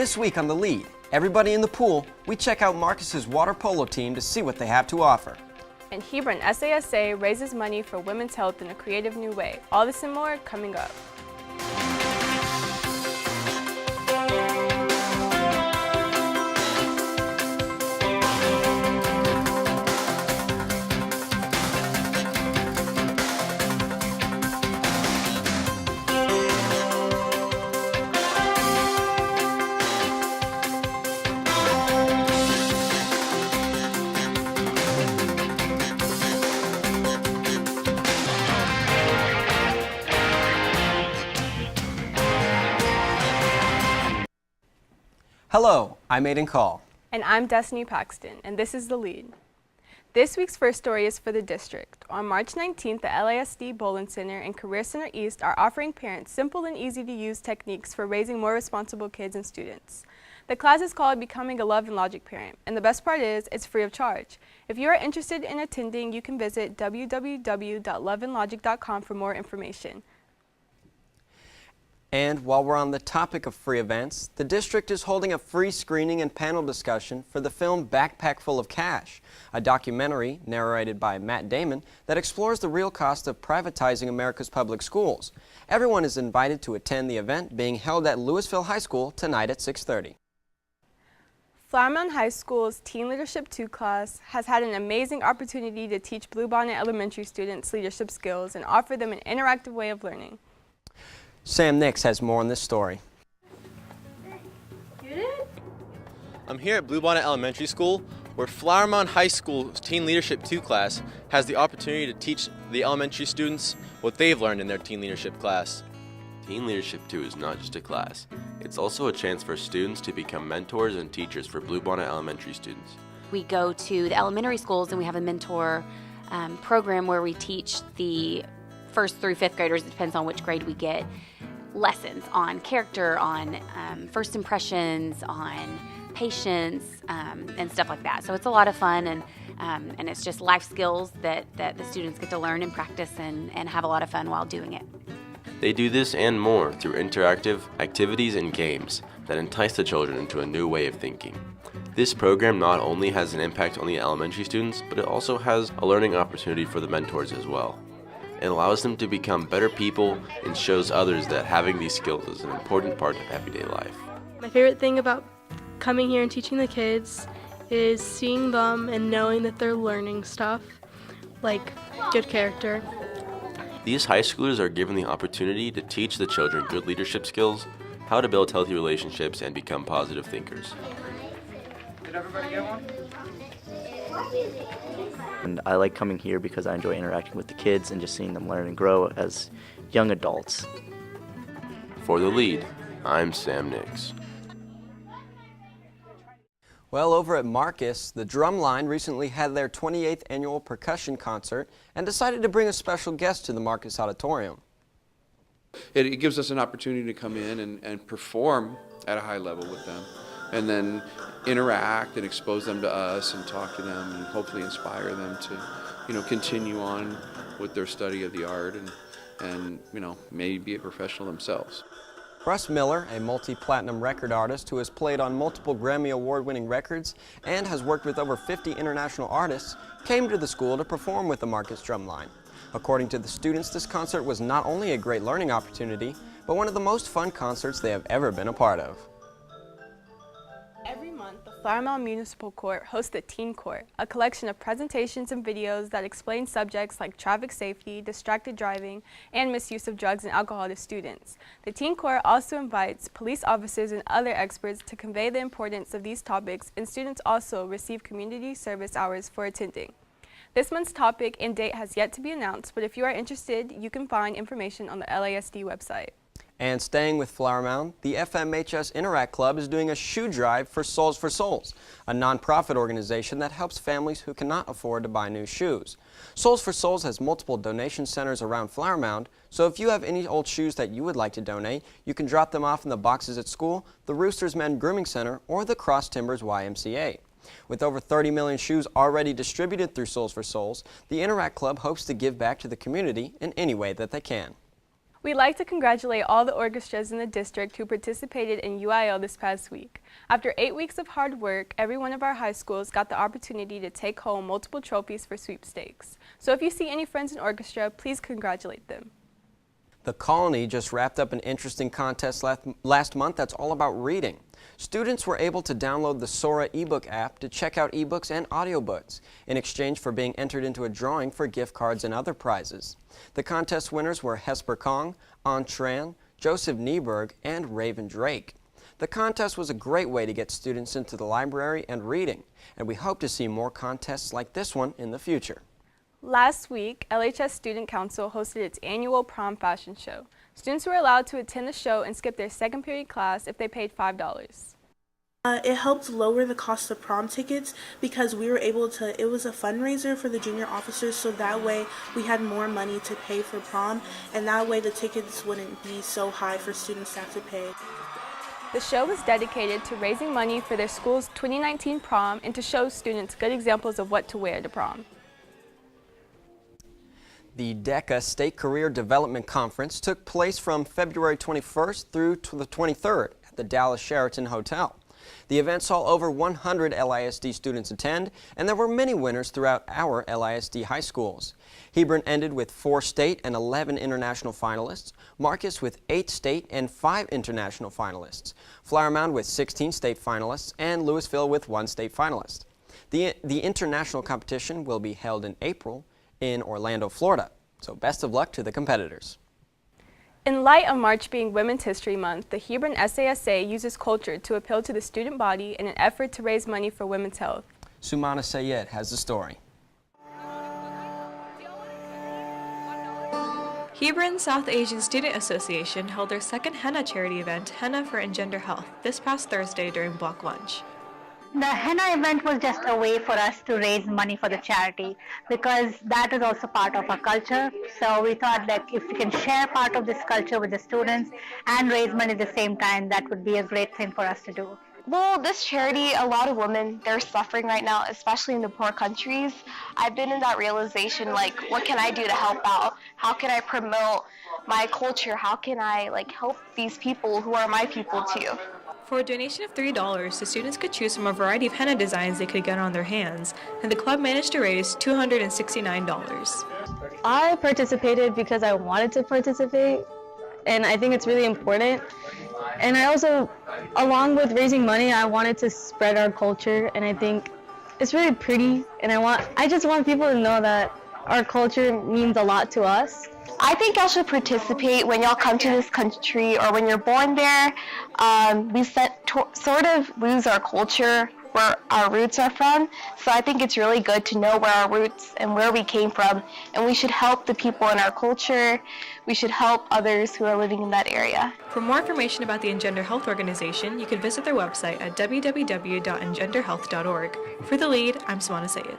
This week on The Lead, everybody in the pool, we check out Marcus's water polo team to see what they have to offer. And Hebron SASA raises money for women's health in a creative new way. All this and more coming up. Hello, I'm Aiden Call. And I'm Destiny Paxton, and this is The Lead. This week's first story is for the district. On March 19th, the LISD Bowling Center and Career Center East are offering parents simple and easy to use techniques for raising more responsible kids and students. The class is called Becoming a Love and Logic Parent, and the best part is it's free of charge. If you are interested in attending, you can visit www.loveandlogic.com for more information. And while we're on the topic of free events, the district is holding a free screening and panel discussion for the film Backpack Full of Cash, a documentary narrated by Matt Damon that explores the real cost of privatizing America's public schools. Everyone is invited to attend the event being held at Lewisville High School tonight at 6:30. Flower Mound High School's Teen Leadership 2 class has had an amazing opportunity to teach Bluebonnet Elementary students leadership skills and offer them an interactive way of learning. Sam Nix has more on this story. I'm here at Bluebonnet Elementary School, where Flower Mound High School's Teen Leadership 2 class has the opportunity to teach the elementary students what they've learned in their Teen Leadership class. Teen Leadership 2 is not just a class, it's also a chance for students to become mentors and teachers for Bluebonnet Elementary students. We go to the elementary schools and we have a mentor program where we teach the first through fifth graders, it depends on which grade we get, lessons on character, on first impressions, on patience, and stuff like that. So it's a lot of fun, and it's just life skills that the students get to learn and practice and have a lot of fun while doing it. They do this and more through interactive activities and games that entice the children into a new way of thinking. This program not only has an impact on the elementary students, but it also has a learning opportunity for the mentors as well. It allows them to become better people and shows others that having these skills is an important part of everyday life. My favorite thing about coming here and teaching the kids is seeing them and knowing that they're learning stuff, like good character. These high schoolers are given the opportunity to teach the children good leadership skills, how to build healthy relationships, and become positive thinkers. Did everybody get one? And I like coming here because I enjoy interacting with the kids and just seeing them learn and grow as young adults. For The Lead, I'm Sam Nix. Well, over at Marcus, the Drumline recently had their 28th annual percussion concert and decided to bring a special guest to the Marcus Auditorium. It gives us an opportunity to come in and perform at a high level with them, and then interact and expose them to us and talk to them and hopefully inspire them to, continue on with their study of the art and maybe be a professional themselves. Russ Miller, a multi-platinum record artist who has played on multiple Grammy Award-winning records and has worked with over 50 international artists, came to the school to perform with the Marcus Drumline. According to the students, this concert was not only a great learning opportunity, but one of the most fun concerts they have ever been a part of. Every month, the Flower Mound Municipal Court hosts the Teen Court, a collection of presentations and videos that explain subjects like traffic safety, distracted driving, and misuse of drugs and alcohol to students. The Teen Court also invites police officers and other experts to convey the importance of these topics, and students also receive community service hours for attending. This month's topic and date has yet to be announced, but if you are interested, you can find information on the LISD website. And staying with Flower Mound, the MHS Interact Club is doing a shoe drive for Souls for Souls, a nonprofit organization that helps families who cannot afford to buy new shoes. Souls for Souls has multiple donation centers around Flower Mound, so if you have any old shoes that you would like to donate, you can drop them off in the boxes at school, the Roosters Men Grooming Center, or the Cross Timbers YMCA. With over 30 million shoes already distributed through Souls for Souls, the Interact Club hopes to give back to the community in any way that they can. We'd like to congratulate all the orchestras in the district who participated in UIL this past week. After 8 weeks of hard work, every one of our high schools got the opportunity to take home multiple trophies for sweepstakes. So if you see any friends in orchestra, please congratulate them. The Colony just wrapped up an interesting contest last month that's all about reading. Students were able to download the Sora ebook app to check out ebooks and audiobooks in exchange for being entered into a drawing for gift cards and other prizes. The contest winners were Hesper Kong, An Tran, Joseph Nieberg, and Raven Drake. The contest was a great way to get students into the library and reading, and we hope to see more contests like this one in the future. Last week, LHS Student Council hosted its annual prom fashion show. Students were allowed to attend the show and skip their second period class if they paid $5. It helped lower the cost of prom tickets because we were able to, it was a fundraiser for the junior officers, so that way we had more money to pay for prom, and that way the tickets wouldn't be so high for students to have to pay. The show was dedicated to raising money for their school's 2019 prom and to show students good examples of what to wear to prom. The DECA State Career Development Conference took place from February 21st through to the 23rd at the Dallas Sheraton Hotel. The event saw over 100 LISD students attend, and there were many winners throughout our LISD high schools. Hebron ended with 4 state and 11 international finalists, Marcus with 8 state and 5 international finalists, Flower Mound with 16 state finalists, and Lewisville with 1 state finalist. The international competition will be held in April in Orlando, Florida. So best of luck to the competitors. In light of March being Women's History Month, the Hebron SASA uses culture to appeal to the student body in an effort to raise money for women's health. Sumana Sayed has the story. Hebron South Asian Student Association held their second henna charity event, Henna for Engender Health, this past Thursday during block lunch. The henna event was just a way for us to raise money for the charity because that is also part of our culture. So we thought that if we can share part of this culture with the students and raise money at the same time, that would be a great thing for us to do. Well, this charity, a lot of women, they're suffering right now, especially in the poor countries. I've been in that realization, like, what can I do to help out? How can I promote my culture? How can I, help these people who are my people too? For a donation of $3, the students could choose from a variety of henna designs they could get on their hands, and the club managed to raise $269. I participated because I wanted to participate, and I think it's really important. And I also, along with raising money, I wanted to spread our culture, and I think it's really pretty, and I just want people to know that our culture means a lot to us. I think y'all should participate when y'all come to this country or when you're born there. We sort of lose our culture, where our roots are from. So I think it's really good to know where our roots and where we came from. And we should help the people in our culture. We should help others who are living in that area. For more information about the Engender Health Organization, you can visit their website at www.engenderhealth.org. For The Lead, I'm Swana Sayed.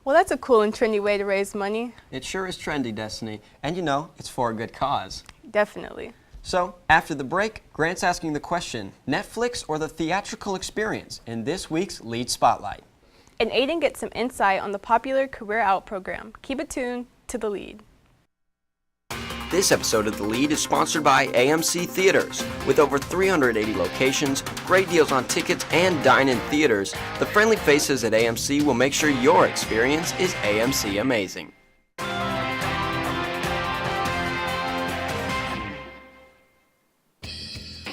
Well, that's a cool and trendy way to raise money. It sure is trendy, Destiny. And you know, it's for a good cause. Definitely. So, after the break, Grant's asking the question, Netflix or the theatrical experience in this week's Lead Spotlight. And Aiden gets some insight on the popular Career Out program. Keep it tuned to The Lead. This episode of The Lead is sponsored by AMC Theaters. With over 380 locations, great deals on tickets, and dine-in theaters, the friendly faces at AMC will make sure your experience is AMC amazing.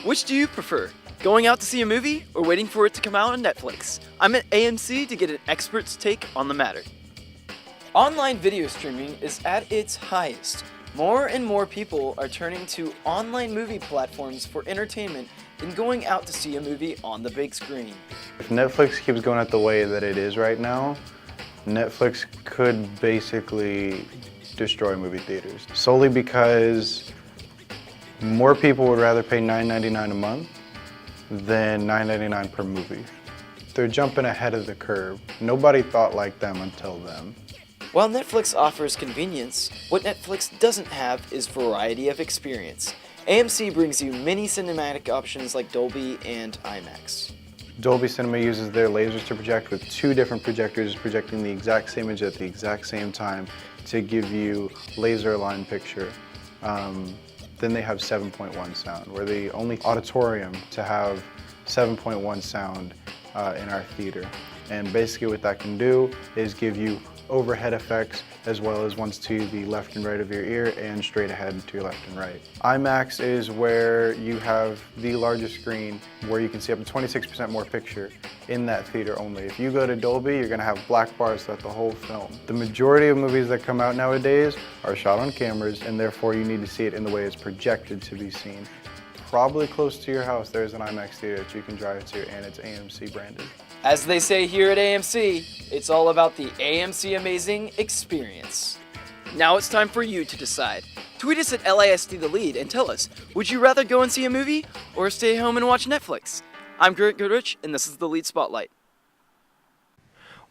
Which do you prefer? Going out to see a movie or waiting for it to come out on Netflix? I'm at AMC to get an expert's take on the matter. Online video streaming is at its highest. More and more people are turning to online movie platforms for entertainment than going out to see a movie on the big screen. If Netflix keeps going at the way that it is right now, Netflix could basically destroy movie theaters. Solely because more people would rather pay $9.99 a month than $9.99 per movie. They're jumping ahead of the curve. Nobody thought like them until then. While Netflix offers convenience, what Netflix doesn't have is variety of experience. AMC brings you many cinematic options like Dolby and IMAX. Dolby Cinema uses their lasers to project with 2 different projectors projecting the exact same image at the exact same time to give you laser aligned picture. Then they have 7.1 sound. We're the only auditorium to have 7.1 sound in our theater. And basically what that can do is give you overhead effects as well as ones to the left and right of your ear and straight ahead to your left and right. IMAX is where you have the largest screen where you can see up to 26% more picture in that theater only. If you go to Dolby, you're going to have black bars throughout the whole film. The majority of movies that come out nowadays are shot on cameras, and therefore you need to see it in the way it's projected to be seen. Probably close to your house, there's an IMAX theater that you can drive to, and it's AMC branded. As they say here at AMC, it's all about the AMC Amazing Experience. Now it's time for you to decide. Tweet us at LISD The Lead and tell us, would you rather go and see a movie or stay home and watch Netflix? I'm Grant Goodrich, and this is The Lead Spotlight.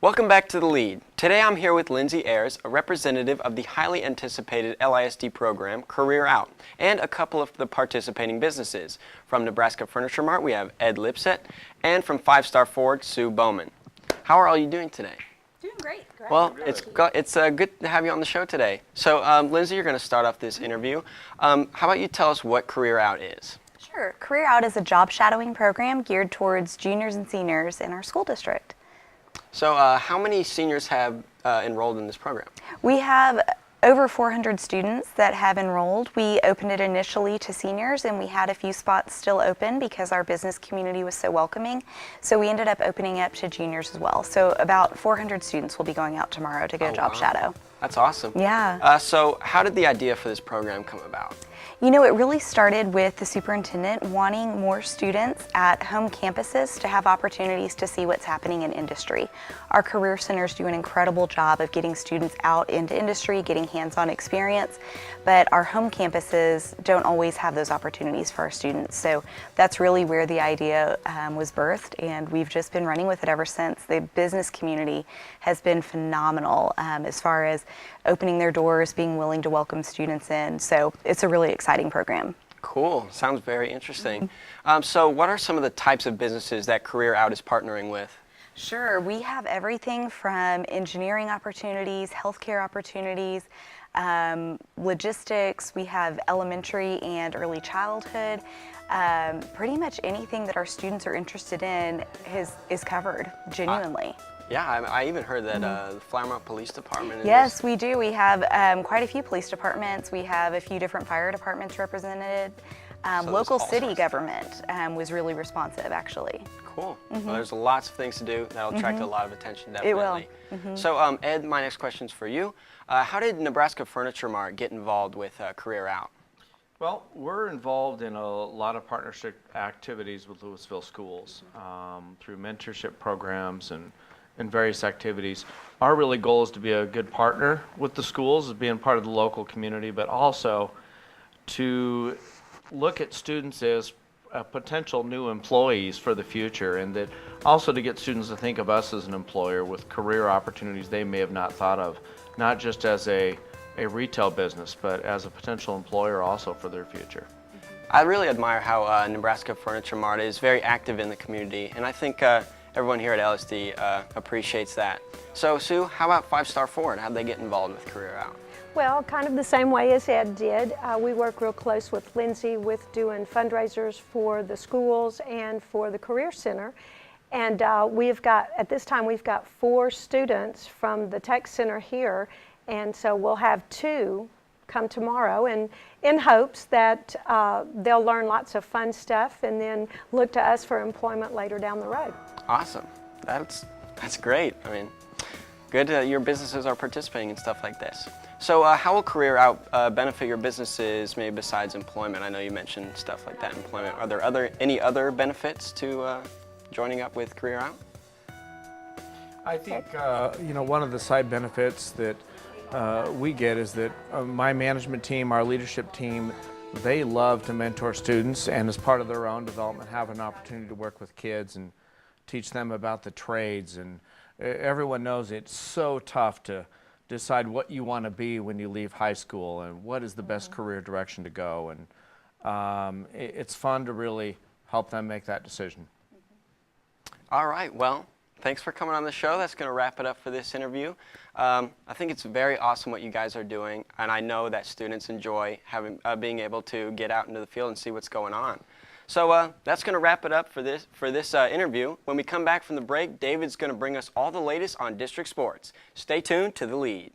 Welcome back to The Lead. Today I'm here with Lindsay Ayers, a representative of the highly anticipated LISD program, Career Out, and a couple of the participating businesses. From Nebraska Furniture Mart, we have Ed Lipset, and from 5-Star Ford, Sue Bowman. How are all you doing today? Doing great. Well, it's good to have you on the show today. So, Lindsay, you're going to start off this interview. How about you tell us what Career Out is? Sure. Career Out is a job shadowing program geared towards juniors and seniors in our school district. So, how many seniors have enrolled in this program? We have over 400 students that have enrolled. We opened it initially to seniors, and we had a few spots still open because our business community was so welcoming. So we ended up opening up to juniors as well. So about 400 students will be going out tomorrow to go job shadow. That's awesome. Yeah. So how did the idea for this program come about? You know, it really started with the superintendent wanting more students at home campuses to have opportunities to see what's happening in industry. Our career centers do an incredible job of getting students out into industry, getting hands-on experience, but our home campuses don't always have those opportunities for our students. So that's really where the idea was birthed, and we've just been running with it ever since. The business community has been phenomenal as far as opening their doors, being willing to welcome students in. So it's a really exciting program. Cool. Sounds very interesting. So what are some of the types of businesses that Career Out is partnering with? Sure. We have everything from engineering opportunities, healthcare opportunities, logistics. We have elementary and early childhood. Pretty much anything that our students are interested in is covered, genuinely. Yeah, I even heard that the Flower Mound Police Department is... Yes, we do. We have quite a few police departments. We have a few different fire departments represented. Local city government was really responsive, actually. Cool. Well, there's lots of things to do that'll attract a lot of attention, definitely. It will. So, Ed, my next question's for you. How did Nebraska Furniture Mart get involved with Career Out? Well, we're involved in a lot of partnership activities with Lewisville schools through mentorship programs and various activities. Our really goal is to be a good partner with the schools, being part of the local community, but also to look at students as potential new employees for the future, and that also to get students to think of us as an employer with career opportunities they may have not thought of, not just as a retail business, but as a potential employer also for their future. I really admire how Nebraska Furniture Mart is very active in the community, and I think everyone here at LSD appreciates that. So, Sue, how about 5-Star Ford? How'd they get involved with Career Out? Well, kind of the same way as Ed did. We work real close with Lindsay with doing fundraisers for the schools and for the Career Center. And at this time, we've got 4 students from the Tech Center here. And so we'll have 2 come tomorrow, and in hopes that they'll learn lots of fun stuff and then look to us for employment later down the road. Awesome. That's great. I mean, good your businesses are participating in stuff like this. So how will Career Out benefit your businesses, maybe besides employment? I know you mentioned stuff like that, employment. Are there any other benefits to joining up with Career Out? I think one of the side benefits that we get is that my management team, our leadership team, they love to mentor students, and as part of their own development have an opportunity to work with kids and teach them about the trades. And everyone knows it's so tough to decide what you want to be when you leave high school and what is the best career direction to go. And it's fun to really help them make that decision. All right, well, thanks for coming on the show. That's going to wrap it up for this interview. I think it's very awesome what you guys are doing, and I know that students enjoy being able to get out into the field and see what's going on. So that's going to wrap it up for this interview. When we come back from the break, David's going to bring us all the latest on district sports. Stay tuned to The Lead.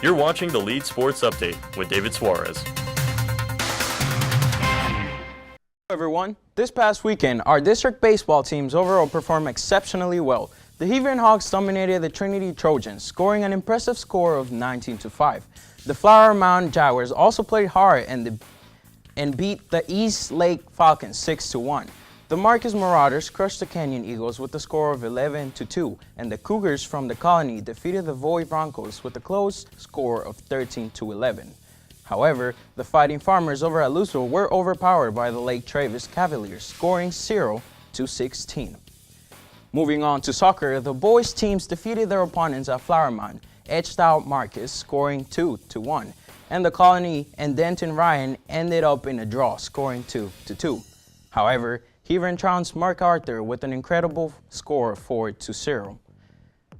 You're watching the Lead Sports Update with David Suarez. Hello everyone. This past weekend, our district baseball teams overall performed exceptionally well. The Hebron Hawks dominated the Trinity Trojans, scoring an impressive score of 19-5. The Flower Mound Jaguars also played hard and beat the East Lake Falcons 6-1. The Marcus Marauders crushed the Canyon Eagles with a score of 11-2, and the Cougars from the Colony defeated the Voy Broncos with a close score of 13-11. However, the Fighting Farmers over at Lewisville were overpowered by the Lake Travis Cavaliers, scoring 0-16. Moving on to soccer, the boys teams defeated their opponents at Flower Mound, edged out Marcus, scoring 2-1, and the Colony and Denton Ryan ended up in a draw, scoring 2-2. However, Hebron trounced MacArthur with an incredible score of 4-0.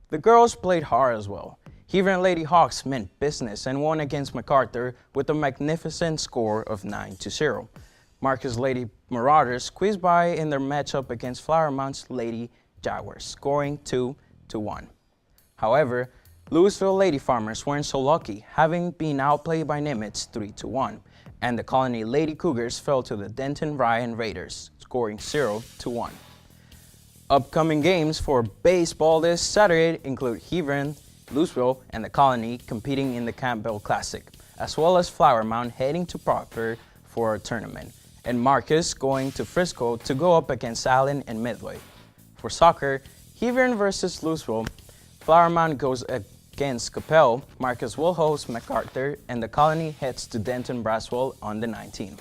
The girls played hard as well. Hebron Lady Hawks meant business and won against MacArthur with a magnificent score of 9-0. Marcus Lady Marauders squeezed by in their matchup against Flower Mound's Lady Jaguars, scoring 2-1. However, Lewisville Lady Farmers weren't so lucky, having been outplayed by Nimitz 3-1, and the Colony Lady Cougars fell to the Denton Ryan Raiders, scoring 0-1. Upcoming games for baseball this Saturday include Hebron, Lewisville, and the Colony competing in the Campbell Classic, as well as Flower Mound heading to Proctor for a tournament, and Marcus going to Frisco to go up against Allen and Midway. For soccer, Hebron versus Lewisville, Flower Mound goes against Capel, Marcus will host MacArthur, and the Colony heads to Denton Braswell on the 19th.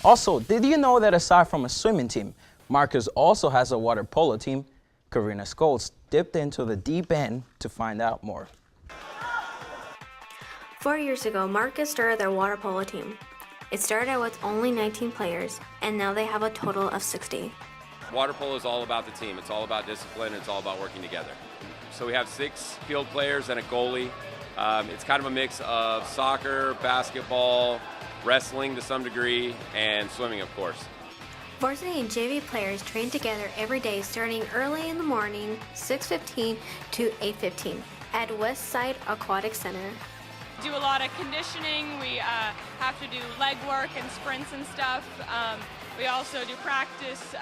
Also, did you know that aside from a swimming team, Marcus also has a water polo team? Karina Scholes dipped into the deep end to find out more. 4 years ago, Marcus started their water polo team. It started out with only 19 players, and now they have a total of 60. Water polo is all about the team. It's all about discipline. It's all about working together. So we have 6 field players and a goalie. It's kind of a mix of soccer, basketball, wrestling to some degree, and swimming, of course. Varsity and JV players train together every day starting early in the morning, 6:15 to 8:15 at Westside Aquatic Center. Do a lot of conditioning. We have to do leg work and sprints and stuff. We also do practice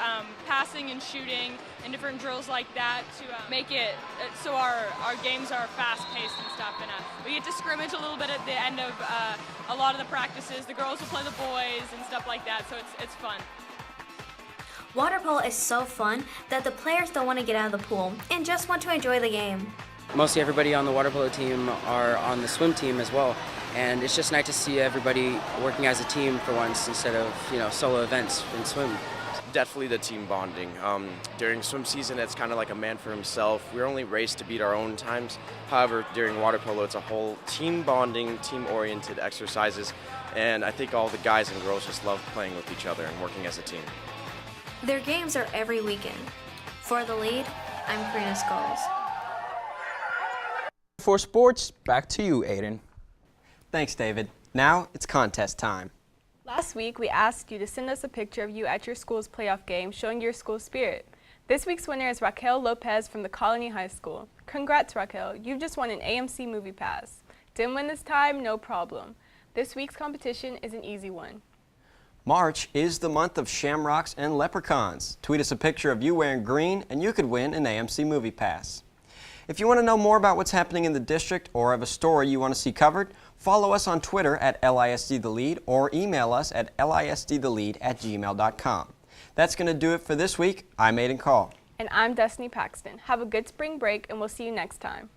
passing and shooting and different drills like that to make it so our games are fast-paced and stuff. And we get to scrimmage a little bit at the end of a lot of the practices. The girls will play the boys and stuff like that, so it's fun. Water polo is so fun that the players don't want to get out of the pool and just want to enjoy the game. Mostly everybody on the water polo team are on the swim team as well, and it's just nice to see everybody working as a team for once instead of solo events in swim. Definitely the team bonding. During swim season, it's kind of like a man for himself. We're only raced to beat our own times. However, during water polo, it's a whole team bonding, team-oriented exercises, and I think all the guys and girls just love playing with each other and working as a team. Their games are every weekend. For The Lead, I'm Karina Scholes. For sports, back to you, Aiden. Thanks, David. Now it's contest time. Last week, we asked you to send us a picture of you at your school's playoff game showing your school spirit. This week's winner is Raquel Lopez from the Colony High School. Congrats, Raquel. You've just won an AMC Movie Pass. Didn't win this time? No problem. This week's competition is an easy one. March is the month of shamrocks and leprechauns. Tweet us a picture of you wearing green and you could win an AMC Movie Pass. If you want to know more about what's happening in the district or have a story you want to see covered, follow us on Twitter at LISDTheLead or email us at lisdthelead@gmail.com. That's going to do it for this week. I'm Aiden Call. And I'm Destiny Paxton. Have a good spring break, and we'll see you next time.